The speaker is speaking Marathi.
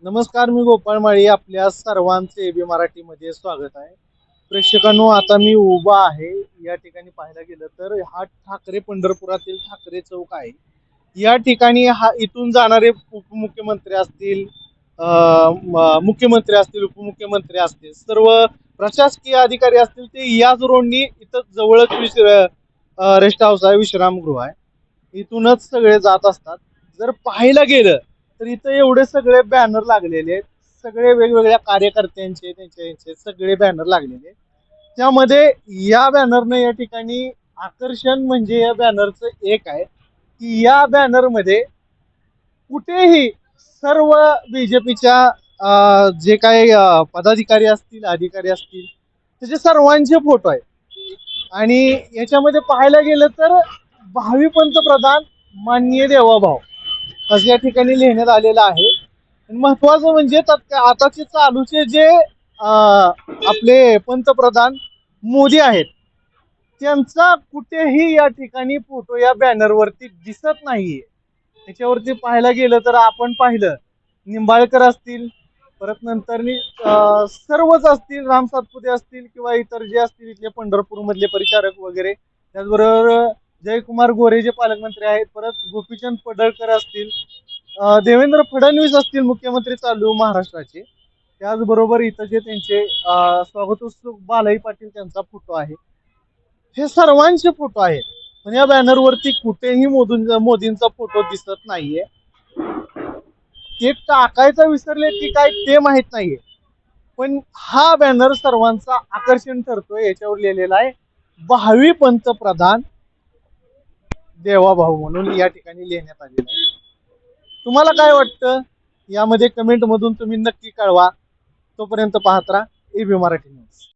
नमस्कार, मी गोपाळ माळी. आपल्या सर्वांचे एबी मराठीमध्ये स्वागत आहे. प्रेक्षकांनो, आता मी उभा आहे या ठिकाणी. पाहायला गेलं तर हा ठाकरे पंढरपुरातील ठाकरे चौक आहे. या ठिकाणी हा इथून जाणारे उपमुख्यमंत्री असतील, मुख्यमंत्री असतील, उपमुख्यमंत्री असतील, सर्व प्रशासकीय अधिकारी असतील, ते याच रोडनी इथं जवळच रेस्ट हाऊस आहे, विश्रामगृह आहे. इथूनच सगळे जात असतात. जर पाहायला गेलं तर इथं एवढे सगळे बॅनर लागलेले आहेत. सगळे वेगवेगळ्या कार्यकर्त्यांचे त्यांचे सगळे बॅनर लागलेले आहेत. त्यामध्ये या बॅनरनं या ठिकाणी आकर्षण म्हणजे या बॅनरचं एक आहे की या बॅनर मध्ये कुठेही सर्व बीजेपीच्या जे काही पदाधिकारी असतील, अधिकारी असतील, त्याचे सर्वांचे फोटो आहेत. आणि याच्यामध्ये पाहायला गेलं तर भावी पंतप्रधान माननीय देवाभाऊ असं या ठिकाणी लिहिण्यात आलेलं आहे. महत्वाचं म्हणजे आताचे चालूचे जे आपले पंतप्रधान मोदी आहेत, त्यांचा कुठेही या ठिकाणी फोटो या बॅनरवरती दिसत नाहीये. त्याच्यावरती पाहायला गेलं तर आपण पाहिलं, निंबाळकर असतील, परत नंतर सर्वच असतील, राम सातपुते असतील किंवा इतर जे असतील इथले पंढरपूर मधले परिचारक वगैरे, त्याचबरोबर जयकुमार गोरे जे पालकमंत्री आहेत, परत गोपीचंद पडळकर असतील, देवेंद्र फडणवीस असतील मुख्यमंत्री चालू महाराष्ट्राचे, त्याचबरोबर इथं जे त्यांचे स्वागतोत्सुक बालाजी पाटील त्यांचा फोटो आहे. हे सर्वांचे फोटो आहेत, पण या बॅनरवरती कुठेही मोदींचा फोटो दिसत नाहीये. ते टाकायचं विसरले की काय ते माहित नाहीये. पण हा बॅनर सर्वांचा आकर्षण ठरतोय. याच्यावर लिहिलेला आहे भावी पंतप्रधान देवाभाऊ म्हणून या ठिकाणी लिहिण्यात आलेलं आहे. तुम्हाला काय वाटतं यामध्ये कमेंट मधून तुम्ही नक्की कळवा. तोपर्यंत पाहत राहा एबी मराठी न्यूज.